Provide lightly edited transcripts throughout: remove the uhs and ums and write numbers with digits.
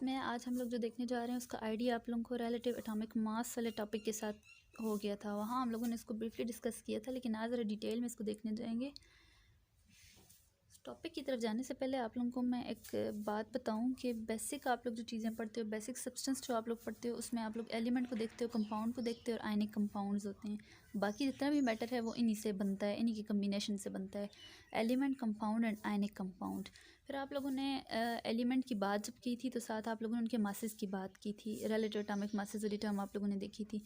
इसमें आज हम लोग जो देखने जा रहे हैं उसका आइडिया आप लोगों को रिलेटिव एटॉमिक मास वाले टॉपिक के साथ हो गया था। वहाँ हम लोगों ने इसको ब्रीफली डिस्कस किया था, लेकिन आज ज़रा डिटेल में इसको देखने जाएंगे। टॉपिक की तरफ जाने से पहले आप लोगों को मैं एक बात बताऊं कि बेसिक आप लोग जो चीज़ें पढ़ते हो, बेसिक सब्सटेंस जो आप लोग पढ़ते हो, उसमें आप लोग एलिमेंट को देखते हो, कंपाउंड को देखते हो और आयनिक कंपाउंड्स होते हैं। बाकी जितना भी मैटर है वो इन्हीं से बनता है, इन्हीं की कम्बिनेशन से बनता है, element, compound and ionic compound. फिर आप लोगों ने एलिमेंट की बात जब की थी तो साथ आप लोगों ने उनके मासेस की बात की थी, रिलेटिव एटॉमिक मासेस वाली टर्म आप लोगों ने देखी थी।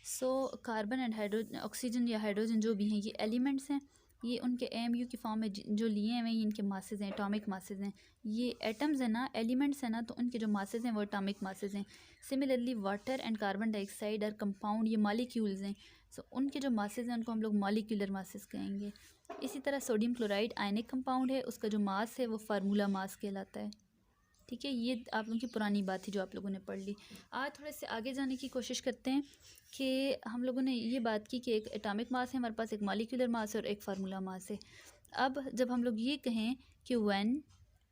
So carbon and hydrogen, oxygen या हाइड्रोजन जो भी हैं, ये एलिमेंट्स हैं। ये उनके AMU की फॉर्म में जो लिए हुए हैं, इनके मासेस हैं, एटॉमिक मासेस हैं। ये एटम्स हैं ना, एलिमेंट्स हैं ना, तो उनके जो मासेस हैं वो एटॉमिक मासेस हैं। Similarly water and carbon dioxide और कंपाउंड, ये मॉलिक्यूल्स हैं। सो उनके जो मासेस हैं उनको हम लोग मॉलिक्यूलर मासेस कहेंगे। इसी तरह सोडियम क्लोराइड आयनिक कंपाउंड है, उसका जो मास है वो फार्मूला मास कहलाता है। ठीक है, ये आप लोगों की पुरानी बात थी जो आप लोगों ने पढ़ ली। आज थोड़े से आगे जाने की कोशिश करते हैं कि हम लोगों ने ये बात की कि एक एटॉमिक मास है हमारे पास, एक मॉलिक्यूलर मास है और एक फार्मूला मास है। अब जब हम लोग ये कहें कि when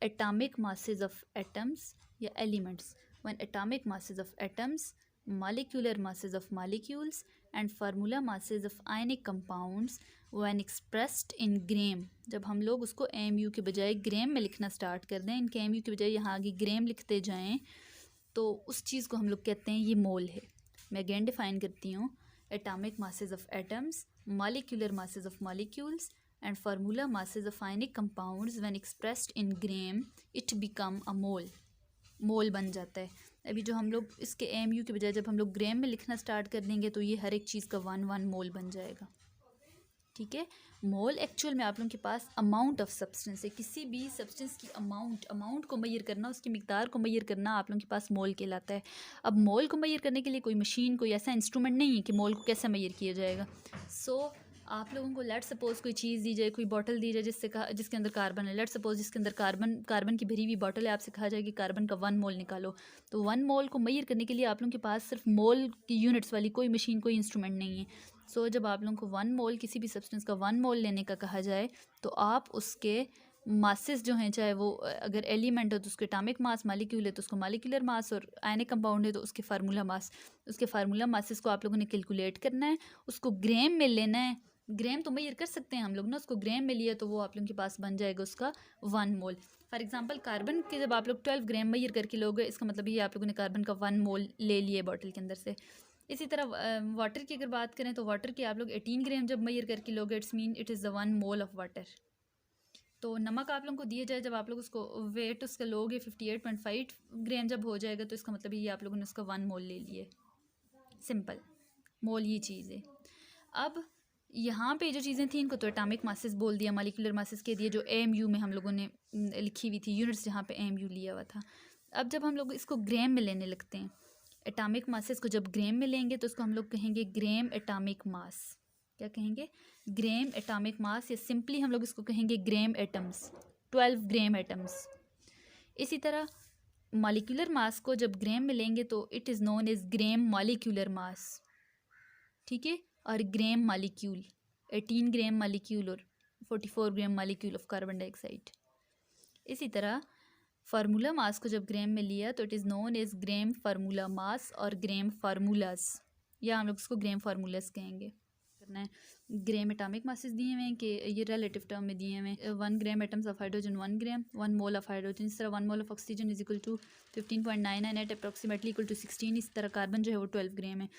atomic masses of atoms या elements, when atomic masses of atoms, molecular masses of molecules and formula masses of ionic compounds when expressed in ग्राम, जब हम लोग उसको AMU के बजाय ग्राम में लिखना स्टार्ट कर दें, इनके AMU के बजाय यहाँ आगे ग्राम लिखते जाएं, तो उस चीज़ को हम लोग कहते हैं ये मोल है। मैं अगेन डिफाइन करती हूँ, atomic masses of atoms, molecular masses of molecules and formula masses of ionic compounds when expressed in gram, it become a mole, मोल बन जाता है। अभी जो हम लोग इसके AMU के बजाय जब हम लोग ग्राम में लिखना स्टार्ट कर देंगे तो ये हर एक चीज़ का 1 मोल बन जाएगा। ठीक है, मोल एक्चुअल में आप लोगों के पास अमाउंट ऑफ सब्सटेंस है। किसी भी सब्सटेंस की अमाउंट को मेजर करना, उसकी मिकदार को मेजर करना आप लोगों के पास मोल कहलाता है। अब मोल को मेजर करने के लिए कोई मशीन, कोई ऐसा इंस्ट्रूमेंट नहीं है कि मोल को कैसे मेजर किया जाएगा। आप लोगों को लेट सपोज कोई चीज़ दी जाए, कोई बॉटल दी जाए जिसके अंदर कार्बन है। लेट सपोज जिसके अंदर कार्बन की भरी हुई बॉटल है, आपसे कहा जाए कि कार्बन का 1 मोल निकालो, तो 1 मोल को मेजर करने के लिए आप लोगों के पास सिर्फ मोल की यूनिट्स वाली कोई मशीन, कोई इंस्ट्रूमेंट नहीं है। जब आप लोगों को 1 मोल किसी भी सब्सटेंस का 1 मोल लेने का कहा जाए तो आप उसके मासेस जो हैं, चाहे वो अगर एलिमेंट हो तो उसके एटॉमिक मास, मॉलिक्यूल है तो उसको मॉलिक्यूलर मास, और आयनिक कंपाउंड है तो उसके फार्मूला मास, उसके फार्मूला मासेस को आप लोगों ने कैलकुलेट करना है, उसको ग्राम में लेना है। ग्राम तो मेजर कर सकते हैं हम लोग ना, उसको ग्राम में लिया तो वो आप लोगों के पास बन जाएगा उसका 1 मोल। फॉर एग्जांपल कार्बन के जब आप लोग 12 ग्राम मेजर करके लोगे, इसका मतलब ये आप लोगों ने कार्बन का 1 मोल ले लिया बॉटल के अंदर से। इसी तरह वाटर की अगर बात करें तो वाटर के आप लोग 18 ग्राम जब मेजर करके लोगे, it's mean it is the 1 mole of water. तो नमक आप लोगों को दिया जाए, जब आप लोग उसको वेट उसका लोगे 58.5 ग्राम जब हो जाएगा, तो इसका मतलब ये आप लोगों ने उसका 1 मोल ले लिए। सिंपल, मोल ये चीज़ है। अब यहाँ पे जो चीज़ें थी इनको तो एटॉमिक मासेस बोल दिया, मॉलिक्यूलर मासेस कह दिया, जो AMU में हम लोगों ने लिखी हुई थी यूनिट्स, जहाँ पे AMU लिया हुआ था। अब जब हम लोग इसको ग्राम में लेने लगते हैं, एटॉमिक मासेस को जब ग्राम में लेंगे तो उसको हम लोग कहेंगे ग्राम एटॉमिक मास। क्या कहेंगे? ग्राम एटॉमिक मास, या सिंपली हम लोग इसको कहेंगे ग्राम एटम्स, 12 ग्राम एटम्स। इसी तरह मॉलिक्यूलर मास को जब ग्राम में लेंगे तो it is known as gram molecular mass. ठीक है, और ग्राम मॉलिक्यूल, 18 ग्राम मॉलिक्यूल और 44 gram molecule of carbon dioxide. इसी तरह फार्मूला मास को जब ग्राम में लिया तो it is known as gram formula mass और ग्राम फार्मूलाज, या हम लोग इसको ग्राम फार्मूलाज कहेंगे। करना है, ग्राम एटॉमिक मासेस दिए हुए हैं कि ये रिलेटिव टर्म में दिए हुए हैं, 1 gram atoms of hydrogen 1 gram, 1 mole of hydrogen, इस तरह 1 mole of oxygen is equal to 15.99 at approximately equal to 16। इस तरह कार्बन जो है वो 12 ग्राम है।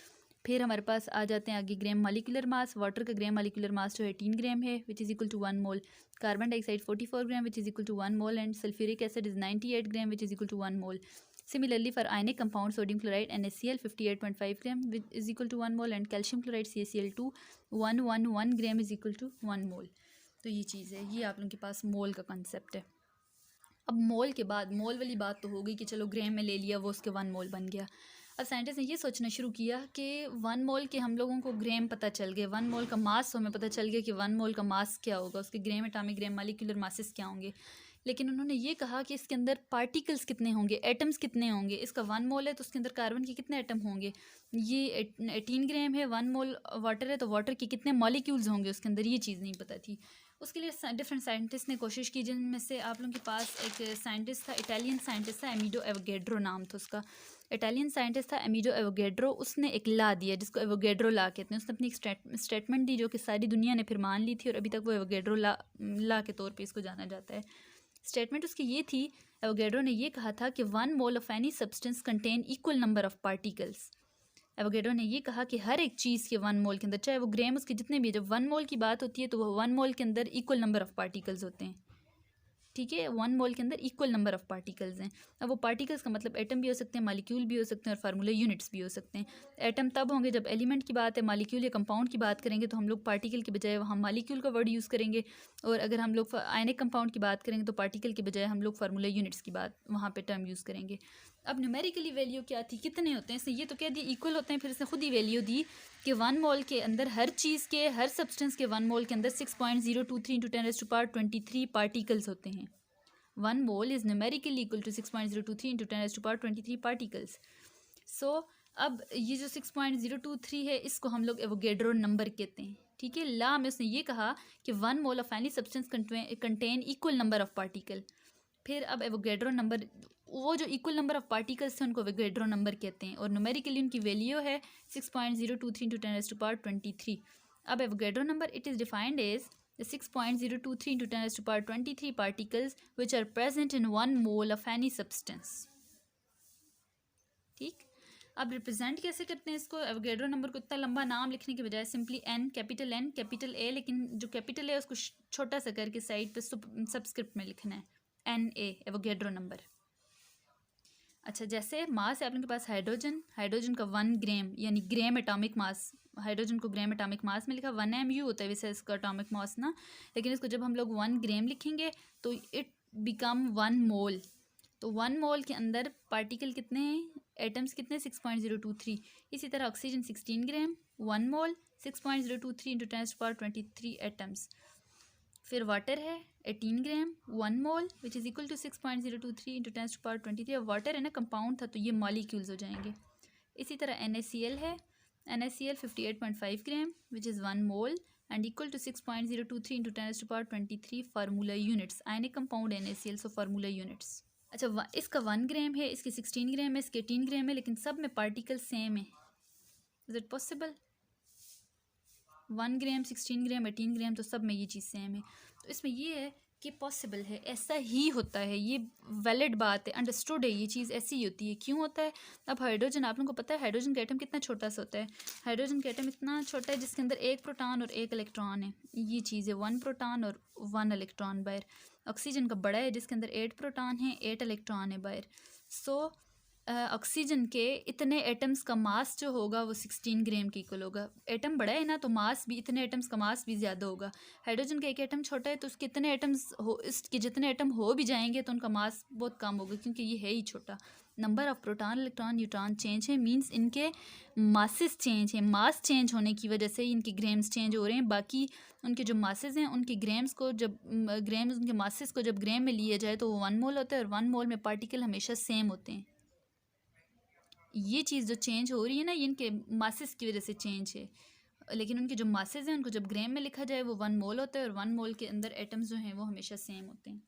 फिर हमारे पास आ जाते हैं आगे ग्राम मॉलिक्यूलर मास। वाटर का ग्राम मॉलिक्यूलर मास जो है 18 ग्राम है, which is equal to 1 mole. Carbon dioxide 44 gram, which is equal to 1 mole, and sulphuric acid is 98 gram, which is equal to 1 mole. Similarly, for ionic compound sodium chloride NaCl 58.5 gram is equal to 1 mole, and calcium chloride CaCl2 111 gram is equal to 1 mole। तो ये चीज़ है, ये आप लोगों के पास मोल का concept है। अब मोल के बाद मोल वाली बात तो हो गई कि चलो ग्राम में ले लिया, वो उसके 1 मोल बन गया। अब साइंटिस्ट ने ये सोचना शुरू किया कि 1 मोल के हम लोगों को ग्राम पता चल गए, 1 मोल का मास हमें पता चल गया कि 1 मोल का मास क्या होगा, उसके gram atomic gram molecular masses क्या होंगे। लेकिन उन्होंने ये कहा कि इसके अंदर पार्टिकल्स कितने होंगे, एटम्स कितने होंगे। इसका 1 मोल है तो उसके अंदर कार्बन के कितने एटम होंगे, ये 18 ग्राम है, 1 मोल वाटर है तो वाटर के कितने मॉलिक्यूल्स होंगे उसके अंदर, ये चीज़ नहीं पता थी। उसके लिए डिफरेंट साइंटिस्ट ने कोशिश की, जिनमें से आप लोगों के पास एक साइंटिस्ट था, इटालियन साइंटिस्ट था, एमिडो एवोगेड्रो नाम था उसका। इटालियन साइंटिस्ट था एमिडो एवोगेड्रो। उसने एक ला दिया जिसको एवोगेड्रो ला कहते हैं। उसने अपनी एक स्टेटमेंट दी जो कि सारी दुनिया ने फिर मान ली थी और अभी तक वो एवोगेड्रो ला के तौर पे इसको जाना जाता है। स्टेटमेंट उसकी ये थी, एवोगेड्रो ने ये कहा था कि 1 mole of any substance contain equal number of particles. Avogadro ने ये कहा कि हर एक चीज़ के 1 मोल के अंदर, चाहे वो ग्राम उसके जितने भी, जब 1 मोल की बात होती है तो वो 1 मोल के अंदर इक्वल नंबर ऑफ पार्टिकल्स होते हैं। ठीक है, 1 मोल के अंदर इक्वल नंबर ऑफ पार्टिकल्स हैं। अब वो पार्टिकल्स का मतलब एटम भी हो सकते हैं, मालिक्यूल भी हो सकते हैं और फार्मूला यूनिट्स भी हो सकते हैं। एटम तब होंगे जब एलिमेंट की बात है, मालिक्यूल या कंपाउंड की बात करेंगे तो हम लोग पार्टिकल के बजाय वहाँ मालिक्यूल का वर्ड यूज़ करेंगे, और अगर हम लोग आयनिक कंपाउंड की बात करेंगे तो पार्टिकल के बजाय हम लोग फार्मूला यूनिट्स की बात वहाँ पर टर्म यूज़ करेंगे। अब न्यूमेरिकली वैल्यू क्या थी, कितने होते हैं, इसने ये तो कह दिया इक्वल होते हैं, फिर इसने खुद ही वैल्यू दी कि 1 मोल के अंदर हर चीज़ के, हर सब्सटेंस के 1 मोल के अंदर 6.023 × 10⁻23 पार्टिकल्स होते हैं। 1 mole is numerically equal to 6.023 × 10⁻23 particles. So अब ये जो 6.023 है इसको हम लोग एवोगेड्रो नंबर कहते हैं। ठीक है, ला में उसने ये कहा कि 1 mole of any substance contain equal number of particle. फिर अब एवोगेड्रो नंबर, वो जो इक्वल नंबर ऑफ पार्टिकल्स हैं उनको एवोगेड्रो नंबर कहते हैं, और न्यूमेरिकली उनकी वैल्यू है 6.023 × 10⁻23। अब Avogadro number it is defined as the 6.023 × 10⁻23 particles which are present in 1 mole of any substance. ठीक, अब रिप्रेजेंट कैसे करते हैं इसको, एवोगेड्रो नंबर को इतना लंबा नाम लिखने के बजाय सिंपली एन कैपिटल ए, लेकिन जो कैपिटल है उसको छोटा सा करके साइड पे सबस्क्रिप्ट में लिखना है, एन ए, एवोगेड्रो नंबर। अच्छा, जैसे मास है आप लोगों के पास हाइड्रोजन का 1 ग्राम यानी ग्राम एटॉमिक मास, हाइड्रोजन को ग्राम एटॉमिक मास में लिखा, 1 MU होता है वैसे इसका एटॉमिक मास ना, लेकिन इसको जब हम लोग 1 ग्राम लिखेंगे तो इट बिकम 1 मोल। तो 1 मोल के अंदर पार्टिकल कितने हैं, एटम्स कितने, 6.023। इसी तरह ऑक्सीजन 16 ग्राम 1 मोल, 6.023 × 10⁻23 एटम्स। फिर वाटर है 18 ग्राम 1 मोल विच इज़ इक्वल टू 6.023 × 10⁻23। अब वाटर है ना, कंपाउंड था तो ये मॉलिक्यूल्स हो जाएंगे। इसी तरह NaCl है, NaCl 58.5 gram which is 1 mole and equal to 6.023 × 10⁻23 formula units. Ionic compound NaCl, so formula units. अच्छा, इसका 1 ग्राम है, इसके 16 ग्राम है, इसके 18 ग्राम है, लेकिन सब में पार्टिकल सेम है। Is it possible? 1 ग्राम 16 ग्राम 18 ग्राम तो सब में ये चीज़ सेम है। तो इसमें ये है कि पॉसिबल है, ऐसा ही होता है, ये वैलिड बात है, अंडरस्टूड है, ये चीज़ ऐसी ही होती है। क्यों होता है? अब हाइड्रोजन, आप लोगों को पता है हाइड्रोजन का एटम कितना छोटा सा होता है। हाइड्रोजन का एटम इतना छोटा है जिसके अंदर 1 प्रोटॉन और 1 इलेक्ट्रॉन है। ये चीज़ है, 1 प्रोटॉन और 1 इलेक्ट्रॉन बाहर। ऑक्सीजन का बड़ा है जिसके अंदर 8 प्रोटॉन है, 8 इलेक्ट्रॉन है बाहर। सो ऑक्सीजन के इतने एटम्स का मास जो होगा वो 16 ग्राम के इक्वल होगा। एटम बड़ा है ना तो मास भी, इतने एटम्स का मास भी ज़्यादा होगा। हाइड्रोजन का एक एटम छोटा है तो उसके इतने एटम्स हो, इसके जितने एटम हो भी जाएंगे तो उनका मास बहुत कम होगा क्योंकि ये है ही छोटा। Number of proton electron neutron change है, मींस इनके मासेस चेंज है। मास चेंज होने की वजह से ही इनके ग्राम्स चेंज हो रहे हैं। बाकी उनके जो मासेस हैं उनके ग्राम्स को जब ग्राम्स उनके मासेस को जब ग्राम में लिया जाए तो वो 1 मोल होता है, और 1 मोल में पार्टिकल हमेशा सेम होते हैं। ये चीज़ जो चेंज हो रही है ना, ये इनके मासेस की वजह से चेंज है, लेकिन उनके जो मासेस हैं उनको जब ग्राम में लिखा जाए वो 1 मोल होता है, और 1 मोल के अंदर एटम्स जो हैं वो हमेशा सेम होते हैं।